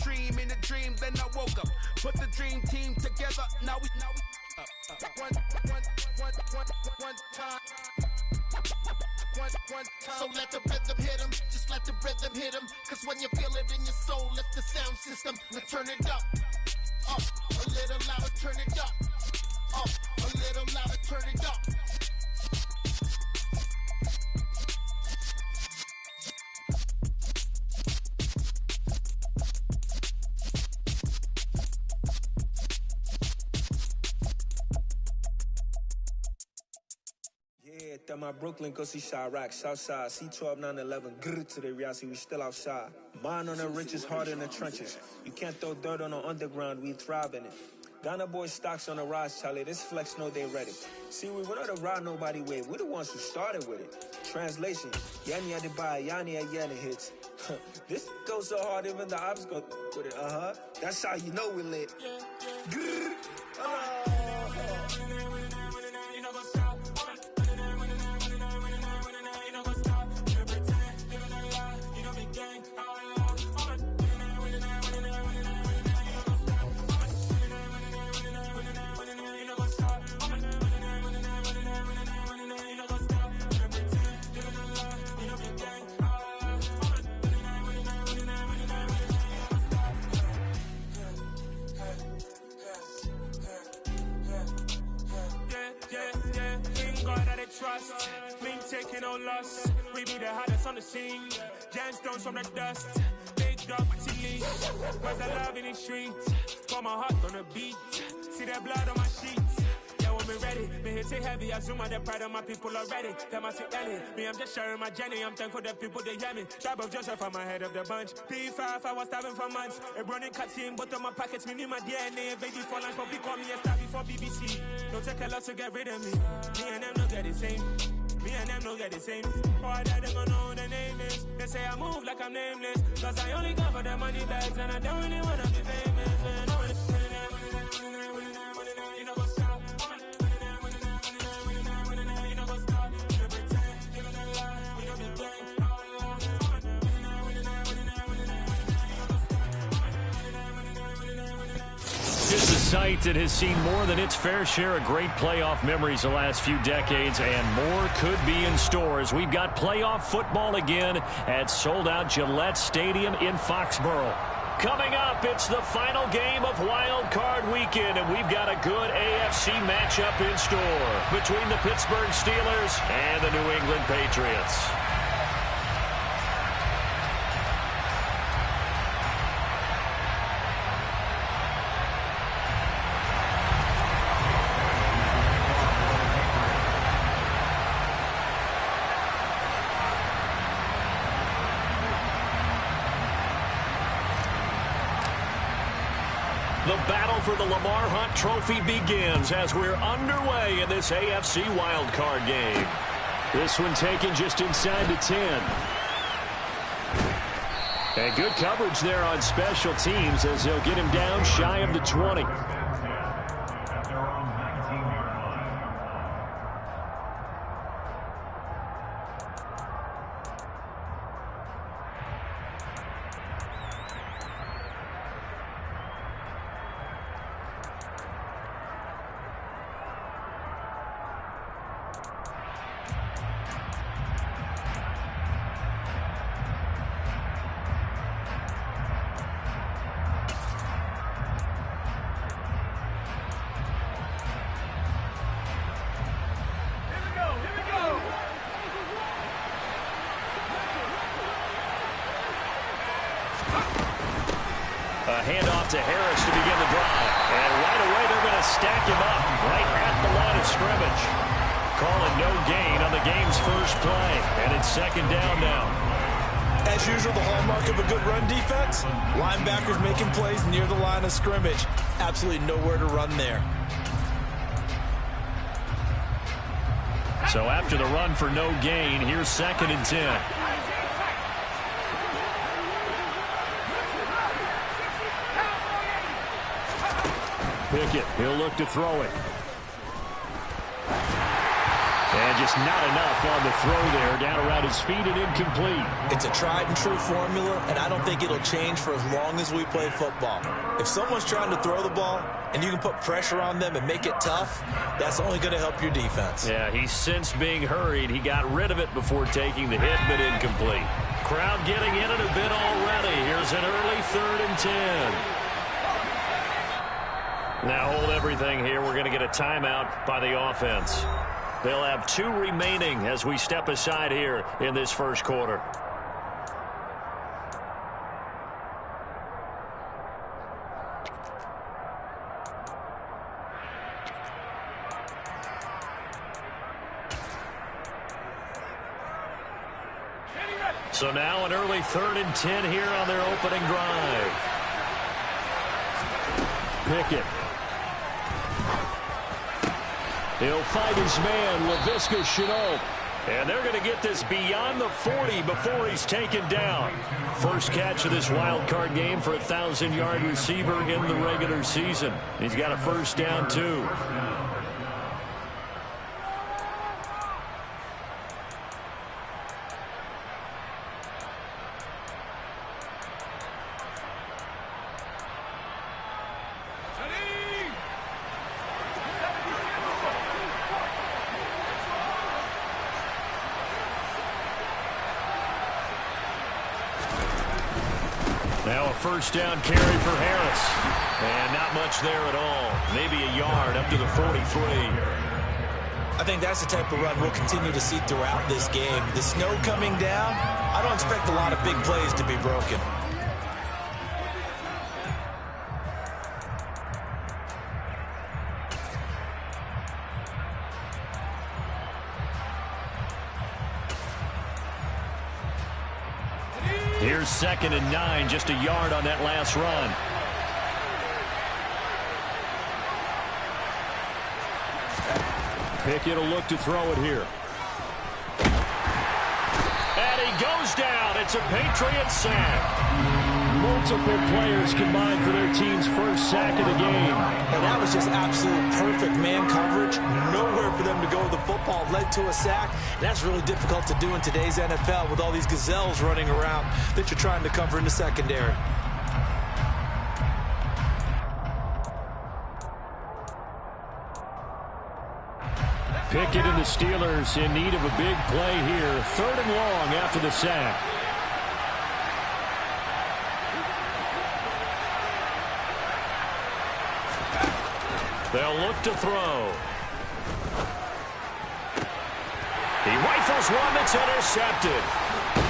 dream in a dream, then I woke up. Put the dream team together, now we one time. So let the rhythm hit him, just let the rhythm hit him. Cause when you feel it in your soul, lift the sound system. Now turn it up, a little louder, turn it up, a little louder, turn it up. Yeah, that my Brooklyn, go see Chirac, Southside, C12, 911, grrr to the reality, we still outside. Mine on the riches, hard in the trenches. You can't throw dirt on the underground, we thrive in it. Ghana boys stocks on the rise, Charlie, this flex know they ready. See, we not a ride nobody wave, we the ones who started with it. Translation, Yanni had to buy, Yanni had Yanni hits. This goes so hard, even the ops go with it, That's how you know we lit. Grrr, trust, been taking no loss. We be the hottest on the scene. Gemstones from the dust. Big dog, leash. Where's the love in the streets? Pour my heart on the beat. See that blood on my sheets. Yeah, when we ready, me hit it heavy. I zoom on the pride of my people already. Them I see Ellie. Me, I'm just sharing my journey. I'm thankful that people they hear me. Tribe of Joseph, I'm ahead of the bunch. P5, I was starving for months. A running cut team, but on my pockets, me need my DNA. Baby for lunch, but we call me a star before BBC. Don't take a lot to get rid of me. Me and them don't get the same. Me and them don't get the same. Boy, that they gonna know who the name is. They say I move like I'm nameless. Cause I only come for the money bags and I don't really wanna be famous, man. It's a site that has seen more than its fair share of great playoff memories the last few decades, and more could be in store as we've got playoff football again at sold-out Gillette Stadium in Foxborough. Coming up, it's the final game of Wild Card Weekend, and we've got a good AFC matchup in store between the Pittsburgh Steelers and the New England Patriots. The battle for the Lamar Hunt Trophy begins as we're underway in this AFC wildcard game. This one taken just inside the 10. And good coverage there on special teams as they'll get him down shy of the 20. A handoff to Harris to begin the drive. And right away, they're going to stack him up right at the line of scrimmage. Calling no gain on the game's first play. And it's second down now. As usual, the hallmark of a good run defense, linebackers making plays near the line of scrimmage. Absolutely nowhere to run there. So after the run for no gain, here's second and 10. Pickett, he'll look to throw it. And just not enough on the throw there. Down around his feet and incomplete. It's a tried-and-true formula, and I don't think it'll change for as long as we play football. If someone's trying to throw the ball and you can put pressure on them and make it tough, that's only going to help your defense. Yeah, he sensed being hurried. He got rid of it before taking the hit, but incomplete. Crowd getting in it a bit already. Here's an early 3rd and 10. Now hold everything here. We're going to get a timeout by the offense. They'll have 2 remaining as we step aside here in this first quarter. So now an early 3rd and 10 here on their opening drive. Pickett. He'll find his man, LaVisca Chenault. And they're going to get this beyond the 40 before he's taken down. First catch of this wild card game for a 1,000-yard receiver in the regular season. He's got a first down, too. Now a first down carry for Harris. And not much there at all. Maybe a yard up to the 43. I think that's the type of run we'll continue to see throughout this game. The snow coming down, I don't expect a lot of big plays to be broken. Here's 2nd and 9, just a yard on that last run. Pickett will look to throw it here. And he goes down. It's a Patriot sack. Multiple players combined for their team's first sack of the game. And that was just absolute perfect man coverage. Nowhere for them to go with the football. Led to a sack. And that's really difficult to do in today's NFL with all these gazelles running around that you're trying to cover in the secondary. Pickett and the Steelers in need of a big play here. 3rd and long after the sack. They'll look to throw. He rifles one that's intercepted.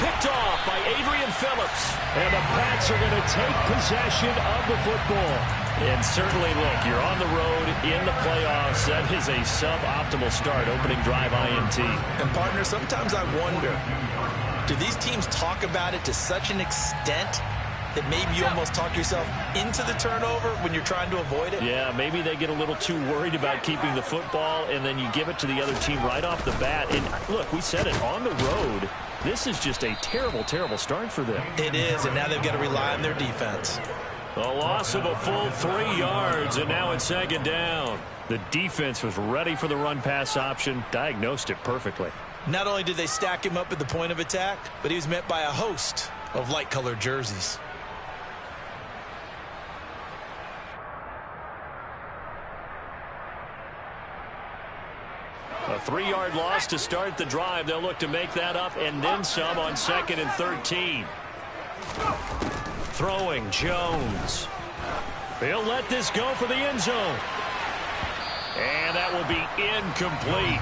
Picked off by Adrian Phillips. And the Pats are going to take possession of the football. And certainly, look, you're on the road in the playoffs. That is a suboptimal start, opening drive INT. And, partner, sometimes I wonder, do these teams talk about it to such an extent that maybe you almost talk yourself into the turnover when you're trying to avoid it? Yeah, maybe they get a little too worried about keeping the football, and then you give it to the other team right off the bat. And, look, we said it, on the road, this is just a terrible, terrible start for them. It is, and now they've got to rely on their defense. A loss of a full 3 yards, and now it's 2nd down. The defense was ready for the run-pass option, diagnosed it perfectly. Not only did they stack him up at the point of attack, but he was met by a host of light-colored jerseys. A 3-yard loss to start the drive. They'll look to make that up and then some on 2nd and 13. Throwing Jones. He'll let this go for the end zone. And that will be incomplete.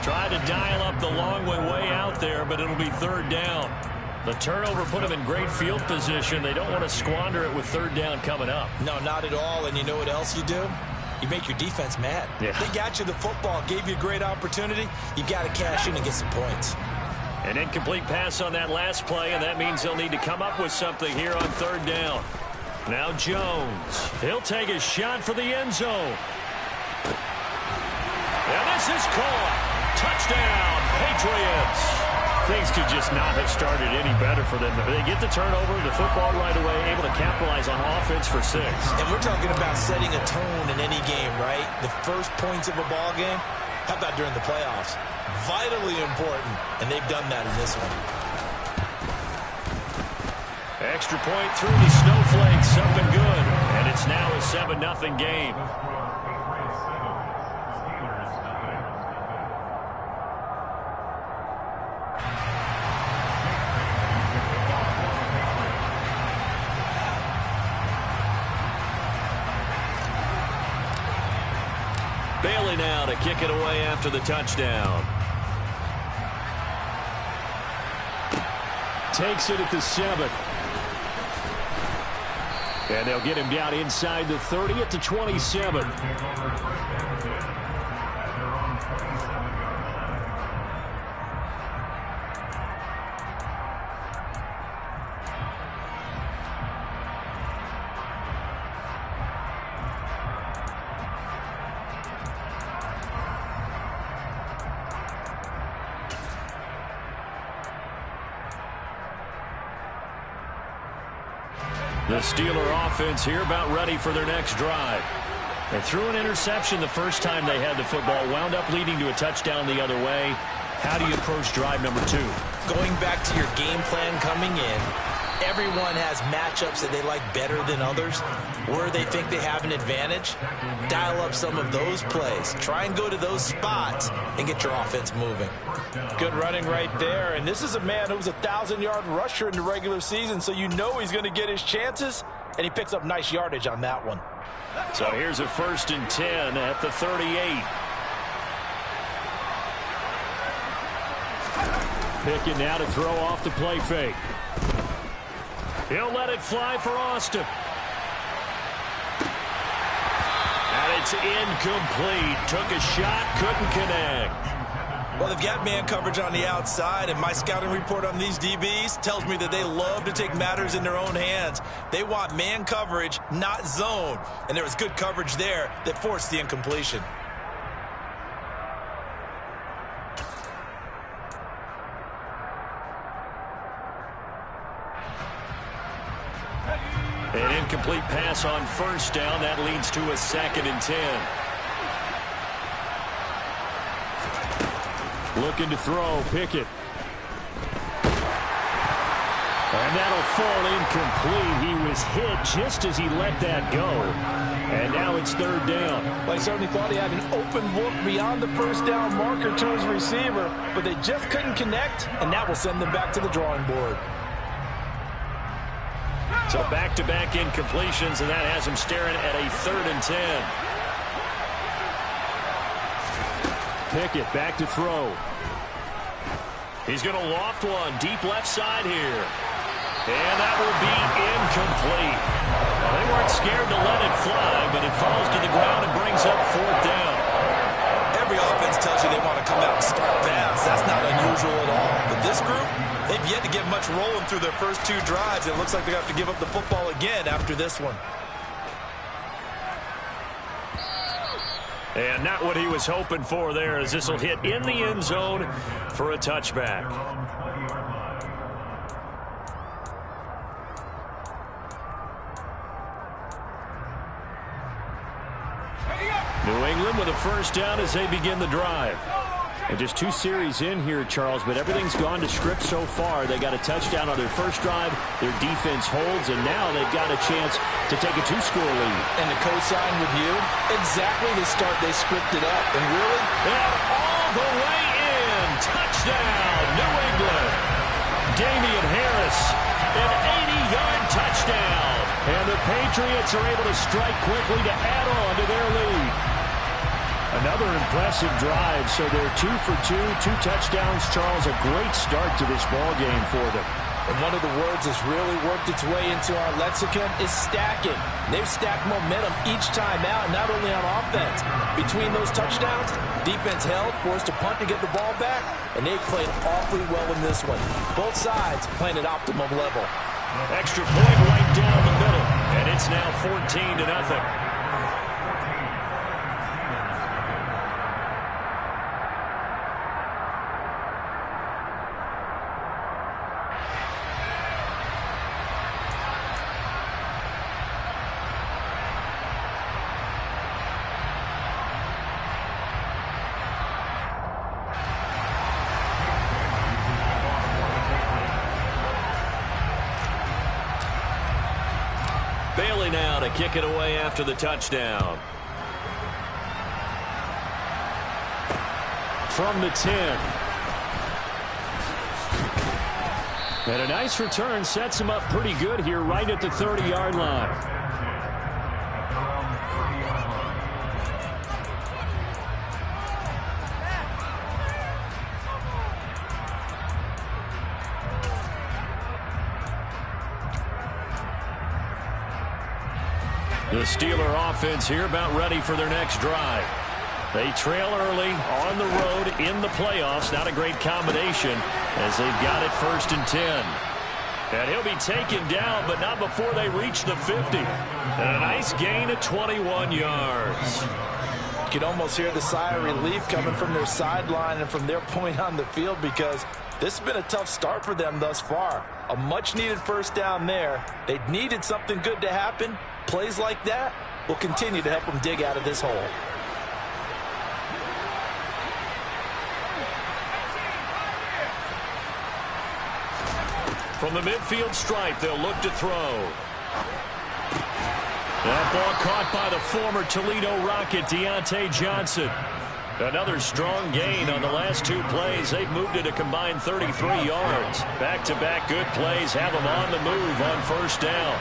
Tried to dial up the long way out there, but it'll be 3rd down. The turnover put him in great field position. They don't want to squander it with 3rd down coming up. No, not at all. And you know what else you do? You make your defense mad. Yeah. They got you the football, gave you a great opportunity. You got to cash in and get some points. An incomplete pass on that last play, and that means they'll need to come up with something here on 3rd down. Now Jones. He'll take a shot for the end zone. And this is caught. Touchdown, Patriots. Things could just not have started any better for them. They get the turnover, the football right away, able to capitalize on offense for 6. And we're talking about setting a tone in any game, right? The first points of a ball game, How about during the playoffs? Vitally important, and they've done that in this one. Extra point through the Snowflakes, up and good. And it's now a 7-0 game. Bailey now to kick it away after the touchdown. Takes it at the 7. And they'll get him down inside the 30 at the 27. The Steeler offense here about ready for their next drive. They threw an interception the first time they had the football, wound up leading to a touchdown the other way. How do you approach drive number 2? Going back to your game plan coming in, everyone has matchups that they like better than others. Where they think they have an advantage, dial up some of those plays. Try and go to those spots and get your offense moving. Good running right there. And this is a man who was a 1,000-yard rusher in the regular season, so you know he's going to get his chances, and he picks up nice yardage on that one. So here's a 1st and 10 at the 38. Pickett now to throw off the play fake. He'll let it fly for Austin. And it's incomplete. Took a shot, couldn't connect. Well, they've got man coverage on the outside, and my scouting report on these DBs tells me that they love to take matters in their own hands. They want man coverage, not zone. And there was good coverage there that forced the incompletion. An incomplete pass on 1st down. That leads to a 2nd and 10. Looking to throw, Pickett. And that'll fall incomplete. He was hit just as he let that go. And now it's 3rd down. Well, he certainly thought he had an open look beyond the 1st down marker to his receiver, but they just couldn't connect, and that will send them back to the drawing board. So back-to-back incompletions, and that has him staring at a 3rd and 10. Pickett back to throw. He's going to loft one deep left side here. And that will be incomplete. Well, they weren't scared to let it fly, but it falls to the ground and brings up 4th down. Every offense tells you they want to come out and start fast. That's not unusual at all. But this group, they've yet to get much rolling through their first 2 drives. It looks like they have to give up the football again after this one. And not what he was hoping for there, as this will hit in the end zone for a touchback. New England with a 1st down as they begin the drive. And just 2 series in here, Charles, but everything's gone to script so far. They got a touchdown on their first drive. Their defense holds, and now they've got a chance to take a 2-score lead. And to co-sign with you, exactly the start they scripted up. And really, and all the way in. Touchdown, New England. Damian Harris, an 80-yard touchdown. And the Patriots are able to strike quickly to add on to their lead. Another impressive drive, so they're 2 for 2, 2 touchdowns. Charles, a great start to this ball game for them. And one of the words that's really worked its way into our lexicon is stacking. They've stacked momentum each time out, not only on offense. Between those touchdowns, defense held, forced to punt to get the ball back, and they played awfully well in this one. Both sides playing at optimum level. Extra point right down the middle, and it's now 14-0. Bailey now to kick it away after the touchdown. From the 10. And a nice return sets him up pretty good here right at the 30-yard line. The Steeler offense here about ready for their next drive. They trail early on the road in the playoffs. Not a great combination as they've got it 1st and 10. And he'll be taken down, but not before they reach the 50. And a nice gain of 21 yards. You can almost hear the sigh of relief coming from their sideline and from their point on the field because this has been a tough start for them thus far. A much-needed first down there. They needed something good to happen. Plays like that will continue to help them dig out of this hole. From the midfield stripe, they'll look to throw. That ball caught by the former Toledo Rocket, Deontay Johnson. Another strong gain on the last 2 plays. They've moved it a combined 33 yards. Back-to-back good plays have them on the move on 1st down.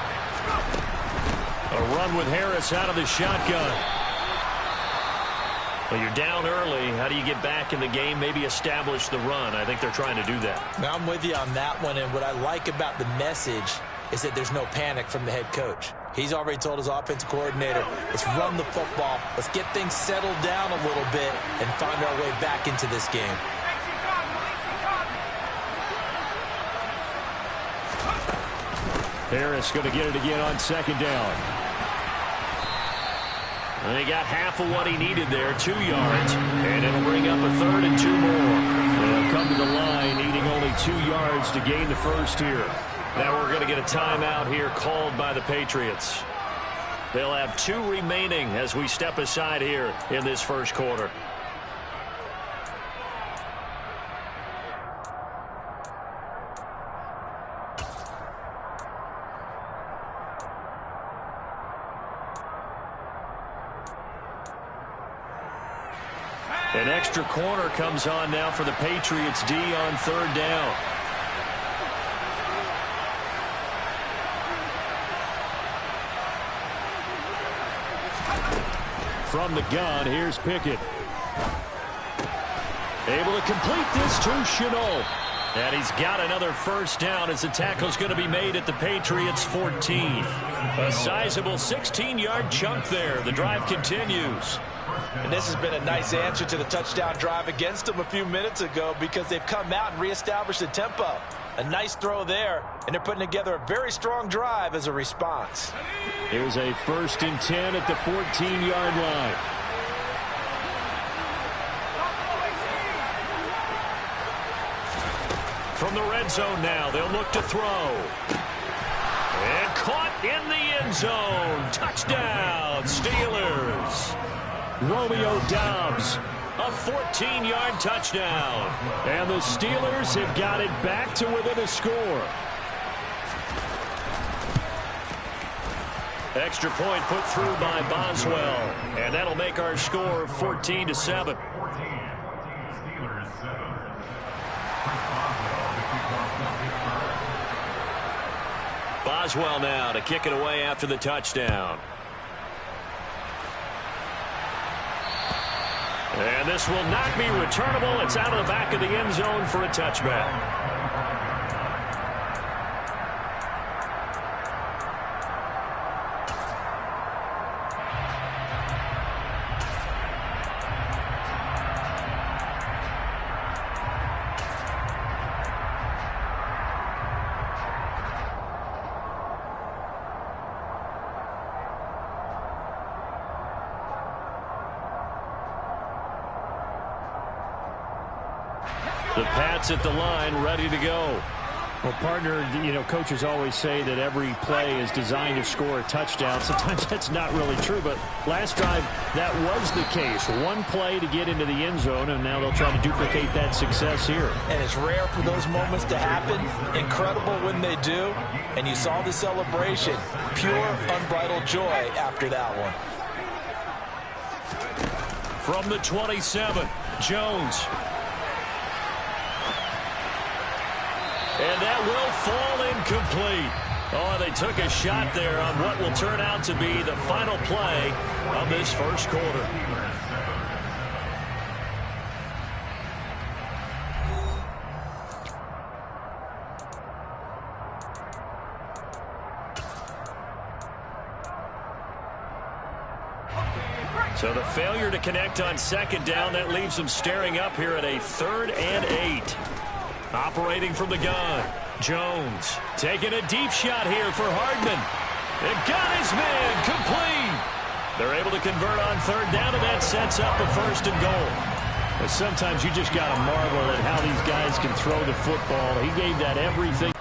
A run with Harris out of the shotgun. Well, you're down early. How do you get back in the game, maybe establish the run? I think they're trying to do that. Now, I'm with you on that one, and what I like about the message is that there's no panic from the head coach. He's already told his offensive coordinator, let's run the football, let's get things settled down a little bit and find our way back into this game. Harris going to get it again on 2nd down. And they got half of what he needed there, 2 yards, and it'll bring up a 3rd and 2 more. They'll come to the line needing only 2 yards to gain the first here. Now we're going to get a timeout here called by the Patriots. They'll have 2 remaining as we step aside here in this first quarter. An extra corner comes on now for the Patriots D on 3rd down. From the gun, here's Pickett. Able to complete this to Chenault. And he's got another first down as the tackle's going to be made at the Patriots 14. A sizable 16-yard chunk there. The drive continues. And this has been a nice answer to the touchdown drive against them a few minutes ago because they've come out and reestablished the tempo. A nice throw there, and they're putting together a very strong drive as a response. Here's a 1st and 10 at the 14-yard line. From the red zone now, they'll look to throw. And caught in the end zone. Touchdown, Steelers. Romeo Doubs, a 14-yard touchdown. And the Steelers have got it back to within a score. Extra point put through by Boswell. And that'll make our score 14-7. Boswell now to kick it away after the touchdown. And this will not be returnable. It's out of the back of the end zone for a touchback. The Pats at the line, ready to go. Well, partner, you know, coaches always say that every play is designed to score a touchdown. Sometimes that's not really true, but last drive, that was the case. One play to get into the end zone, and now they'll try to duplicate that success here. And it's rare for those moments to happen. Incredible when they do. And you saw the celebration. Pure, unbridled joy after that one. From the 27, Jones. And that will fall incomplete. Oh, they took a shot there on what will turn out to be the final play of this first quarter. So the failure to connect on second down, that leaves them staring up here at a 3rd and 8. Operating from the gun, Jones taking a deep shot here for Hardman. It got his man complete. They're able to convert on 3rd down, and that sets up a 1st and goal. But sometimes you just got to marvel at how these guys can throw the football. He gave that everything.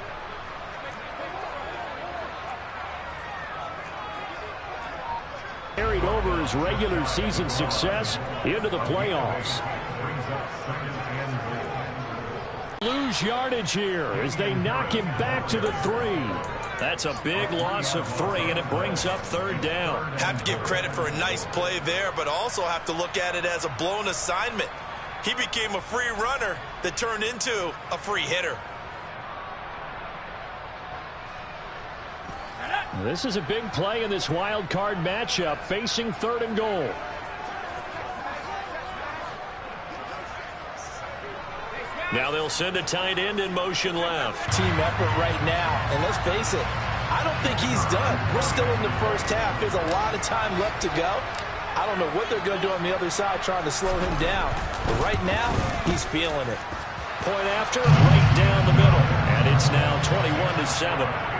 Carried over his regular season success into the playoffs. Lose yardage here as they knock him back to the 3. That's a big loss of 3, and it brings up 3rd down. Have to give credit for a nice play there, but also have to look at it as a blown assignment. He became a free runner that turned into a free hitter. This is a big play in this wild card matchup, facing 3rd and goal. Now they'll send a tight end in motion left. Team effort right now. And let's face it, I don't think he's done. We're still in the first half. There's a lot of time left to go. I don't know what they're going to do on the other side trying to slow him down. But right now, he's feeling it. Point after, right down the middle. And it's now 21-7.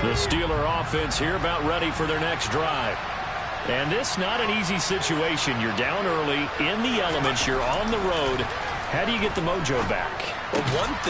The Steeler offense here about ready for their next drive. And this not an easy situation. You're down early, in the elements, you're on the road. How do you get the mojo back? Well, one thing